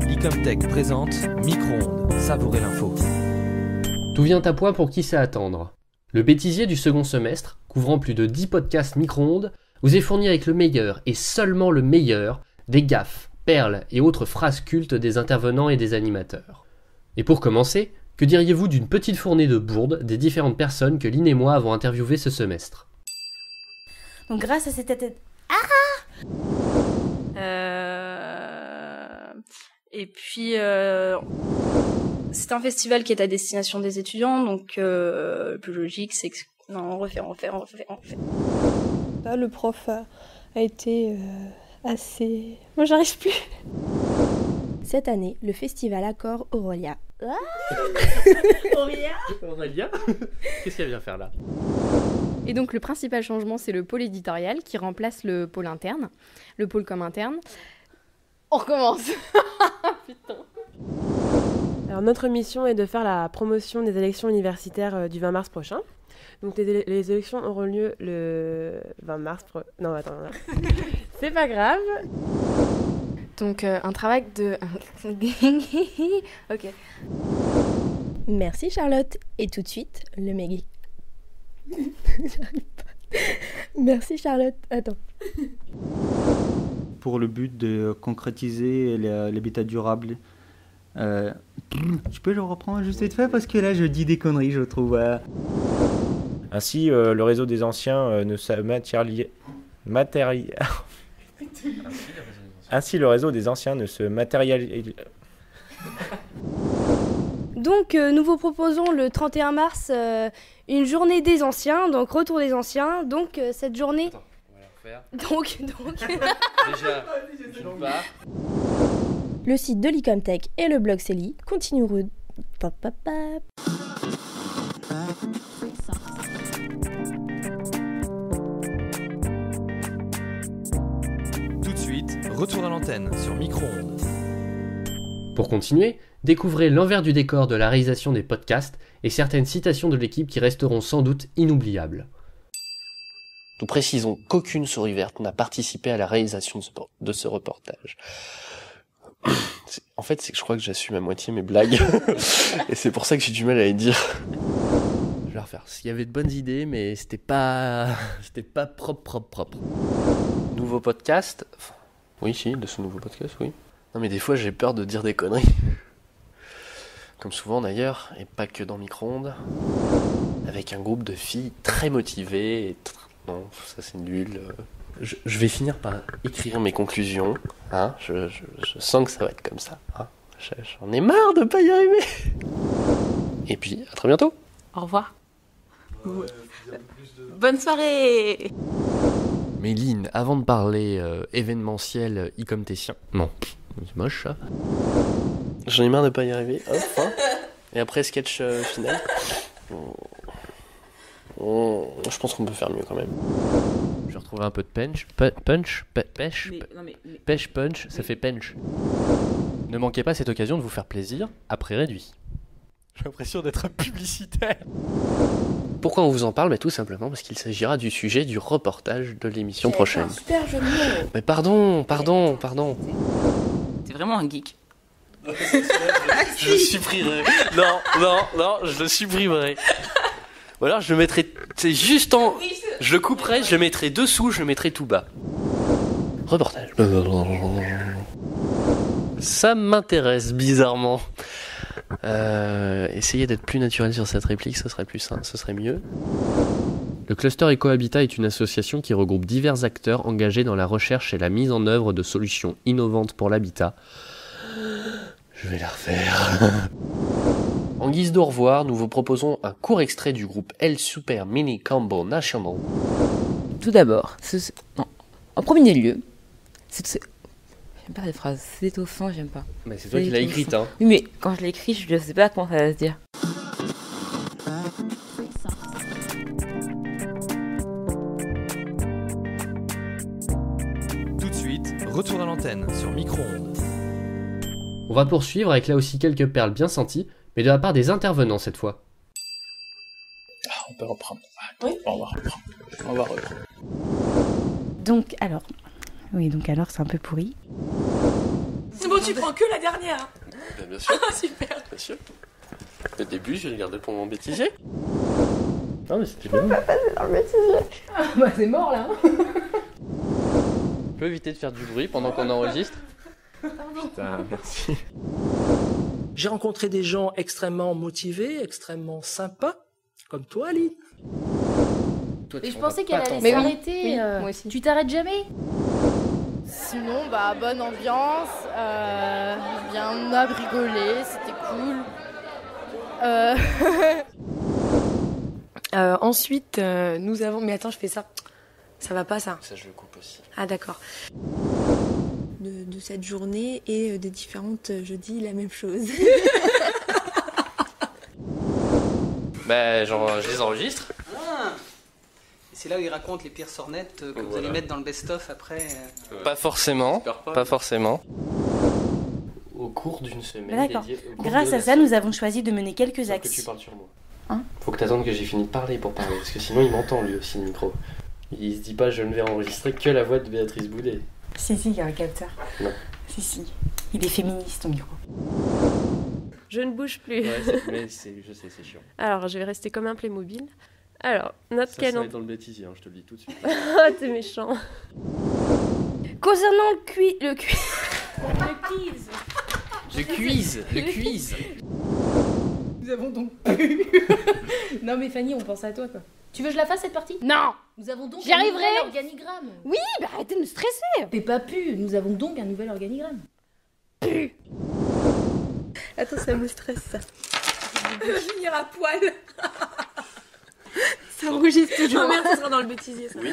Icomtech présente Micro-ondes, savourez l'info. Tout vient à point pour qui sait attendre. Le bêtisier du second semestre, couvrant plus de 10 podcasts micro-ondes, vous est fourni avec le meilleur, et seulement le meilleur, des gaffes, perles et autres phrases cultes des intervenants et des animateurs. Et pour commencer, que diriez-vous d'une petite fournée de bourdes des différentes personnes que Lynn et moi avons interviewées ce semestre? Donc grâce à cette... Et puis, c'est un festival qui est à destination des étudiants, donc le plus logique, c'est que... Non, on refait. Là, le prof a été assez... Moi, j'arrive plus. Cette année, le festival Accord Aurelia. Aurélia Qu'est-ce qu'elle vient faire là? Et donc le principal changement, c'est le pôle éditorial qui remplace le pôle interne, le pôle comme interne. On recommence. Putain. Alors, notre mission est de faire la promotion des élections universitaires du 20 mars prochain. Donc, les élections auront lieu le 20 mars... Non, attends. C'est pas grave. Donc un travail de... Ok. Merci Charlotte. Et tout de suite, le méga... J'arrive pas. Merci Charlotte. Attends. Pour le but de concrétiser l'habitat durable. Tu peux le reprendre juste vite fait parce que là je dis des conneries, je trouve. Ainsi, le réseau des anciens ne se Ainsi, le réseau des anciens ne se matérialise. Donc, nous vous proposons le 31 mars une journée des anciens, donc retour des anciens. Donc, cette journée... Attends, on va la refaire. Donc... Déjà, je pars. Le site de l'Icomtech et le blog Célie continueront... Tout de suite, retour dans l'antenne sur Micro-ondes. Pour continuer, découvrez l'envers du décor de la réalisation des podcasts et certaines citations de l'équipe qui resteront sans doute inoubliables. Nous précisons qu'aucune souris verte n'a participé à la réalisation de ce reportage. En fait, c'est que je crois que j'assume à moitié mes blagues. Et c'est pour ça que j'ai du mal à les dire. Je vais la refaire. Il y avait de bonnes idées, mais c'était pas propre. Nouveau podcast? Oui, si, de ce nouveau podcast, oui. Non, mais des fois, j'ai peur de dire des conneries. Comme souvent, d'ailleurs, et pas que dans Micro-ondes. Avec un groupe de filles très motivées. Et non, ça c'est nul. Je vais finir par écrire mes conclusions. Hein, je sens que ça va être comme ça. Hein. J'en ai marre de pas y arriver. Et puis, à très bientôt. Au revoir. Bonne soirée. Méline, avant de parler événementiel icomtécien... Non, c'est moche ça. J'en ai marre de pas y arriver. Hop, hein. Et après, sketch final. Je pense qu'on peut faire mieux quand même. Je vais retrouver un peu de pêche, punch, ça fait punch. Ne manquez pas cette occasion de vous faire plaisir à prix réduit. J'ai l'impression d'être un publicitaire. Pourquoi on vous en parle? Tout simplement parce qu'il s'agira du sujet du reportage de l'émission prochaine. Super jeu de mots. Mais pardon. T'es vraiment un geek. Je le supprimerai. Non, je le supprimerai. Ou alors je le mettrai... C'est juste en... Je le couperai, je le mettrai dessous, je le mettrai tout bas. Reportage. Ça m'intéresse bizarrement. Essayez d'être plus naturel sur cette réplique, ce serait plus simple, ce serait mieux. Le Cluster Ecohabitat est une association qui regroupe divers acteurs engagés dans la recherche et la mise en œuvre de solutions innovantes pour l'habitat. Je vais la refaire. En guise d'au revoir, nous vous proposons un court extrait du groupe El Super Mini Combo National. Tout d'abord, en premier lieu, j'aime pas les phrases, c'est étoffant, j'aime pas. Mais c'est toi qui l'as écrite, hein. Oui, mais quand je l'ai écrit, je sais pas comment ça va se dire. Tout de suite, retour dans l'antenne sur Micro-ondes. On va poursuivre avec là aussi quelques perles bien senties, mais de la part des intervenants cette fois. On peut reprendre. Oui. On va reprendre. Donc alors c'est un peu pourri. C'est bon, tu prends que la dernière. Bien sûr. Super. Bien sûr. Le début, je vais le garder pour mon bêtisier. Non, mais c'était bien. Dans le bêtisier. Bah c'est mort là. Tu peux éviter de faire du bruit pendant qu'on enregistre? Putain, merci. J'ai rencontré des gens extrêmement motivés, extrêmement sympas, comme toi, Aline. Mais je pensais qu'elle allait Mais oui. s'arrêter. Oui, moi aussi. Tu t'arrêtes jamais? Sinon, bah, bonne ambiance, bien, on a rigolé, c'était cool. Ensuite, nous avons... Mais attends, je fais ça. Ça va pas, ça? Ça, je le coupe aussi. Ah, d'accord. De cette journée et des différentes jeudis, la même chose. Bah, genre, je les enregistre. Ah. C'est là où ils racontent les pires sornettes que vous allez mettre dans le best-of après. Pas forcément. Pas forcément. Au cours d'une semaine. D'accord. dédiée au cours Grâce de à la ça, nous avons choisi de mener quelques Faut que actions. tu parles sur moi. Hein? Faut que t'attendes que j'ai fini de parler pour parler, parce que sinon il m'entend lui aussi le micro. Il se dit pas je ne vais enregistrer que la voix de Béatrice Boudet. Si, il y a un capteur. Non. Si. Il est féministe, ton micro. Je ne bouge plus. Ouais, mais je sais, c'est chiant. Alors, je vais rester comme un Playmobil. Alors, notre Ça va canon. être dans le bêtisier, hein, je te le dis tout de suite. Ah, t'es méchant. Concernant le quiz. Le quiz. Nous avons donc pu. Non mais Fanny, on pense à toi quoi. Tu veux que je la fasse cette partie? Non. Nous avons donc J'y un arriverai. nouvel organigramme. Oui, bah arrêtez de me stresser. T'es pas pu. Nous avons donc un nouvel organigramme. Attends, ça me stresse, ça. Je vais finir à poil. Ça rougit toujours. Oh merde, ça sera dans le bêtisier, ça. Oui.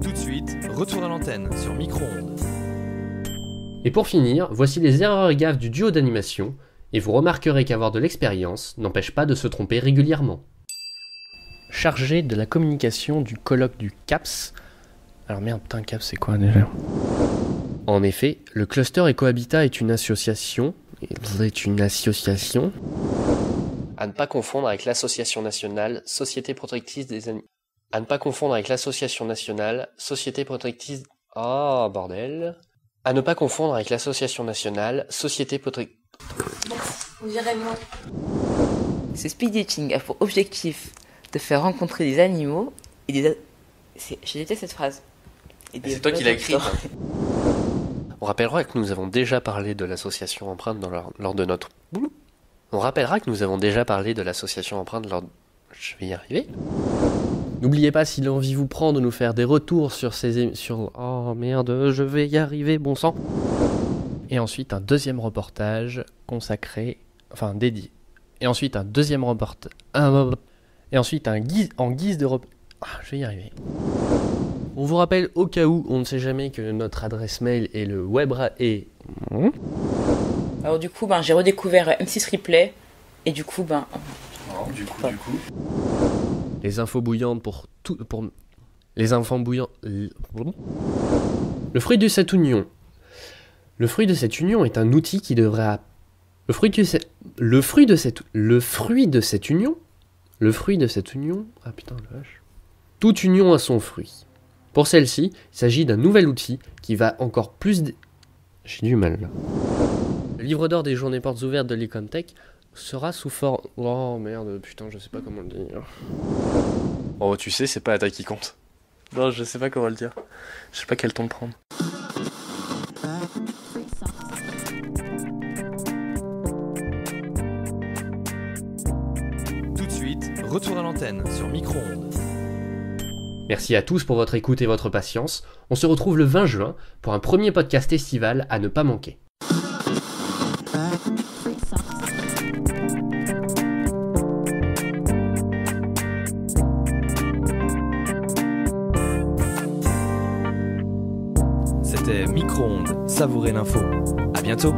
Tout de suite, retour à l'antenne sur Micro-ondes. Et pour finir, voici les erreurs et gaffes du duo d'animation, et vous remarquerez qu'avoir de l'expérience n'empêche pas de se tromper régulièrement. Chargé de la communication du colloque du CAPS. Alors merde, putain, CAPS c'est quoi déjà? En effet, le cluster Ecohabitat est une association. À ne pas confondre avec l'association nationale Société protectrice des animaux. À ne pas confondre avec l'association nationale Société protectrice... Ah, bordel. À ne pas confondre avec l'association nationale Société protectrice... On dirait moi. Ce speed dating a pour objectif de faire rencontrer des animaux et des... Je déteste cette phrase. C'est toi qui l'as écrite. On rappellera que nous avons déjà parlé de l'association Empreinte lors de notre... On rappellera que nous avons déjà parlé de l'association Empreinte lors... Je vais y arriver. N'oubliez pas, si l'envie vous prend, de nous faire des retours sur ces... Oh merde, je vais y arriver, bon sang. Et ensuite un deuxième reportage consacré... Enfin, dédié. Et ensuite un deuxième reportage... Et ensuite en guise de... je vais y arriver. On vous rappelle au cas où, on ne sait jamais, que notre adresse mail est le webra... et... Alors du coup, j'ai redécouvert M6 Replay et du coup, Du coup. Les infos bouillantes pour tout... Les infos bouillantes... Le fruit de cette union. Le fruit de cette union est un outil qui devrait... Le fruit de cette union... Ah putain, la vache. Toute union a son fruit. Pour celle-ci, il s'agit d'un nouvel outil qui va encore plus... J'ai du mal là. Le livre d'or des journées portes ouvertes de l'Ecomtech sera sous forme... Oh merde, putain, je sais pas comment le dire. Oh, tu sais, c'est pas la taille qui compte. Non, je sais pas comment le dire. Je sais pas quel ton prendre. Tout de suite, retour à l'antenne sur Micro-ondes. Merci à tous pour votre écoute et votre patience. On se retrouve le 20 juin pour un premier podcast estival à ne pas manquer. C'était Micro-ondes, savourer l'info. À bientôt.